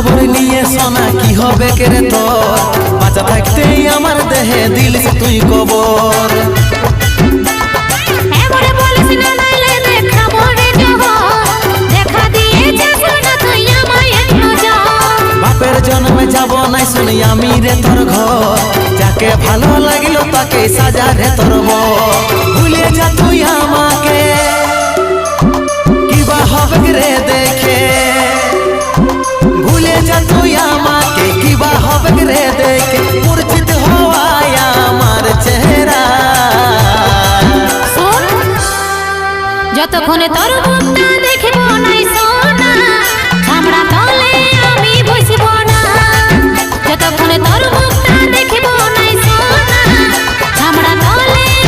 খবর নিয়ে সোনা কি হবে কেরে তোর, বাঁচা থাকতেই আমার দেহে দিলিস তুই কবর। বাপের জন্মে যাব নাই শুনি আমি রে তোর ঘর, যাকে ভালো লাগিল তাকে সাজা রে তোর বর। ভুলে যা তুই আমাকে কিবা হবে রে দেখে, ভুলে যা তুই আমাকে কিবা হবে রে দেখে, মূর্ছিত হওয়ায় আমার চেহারা যতক্ষণে তোর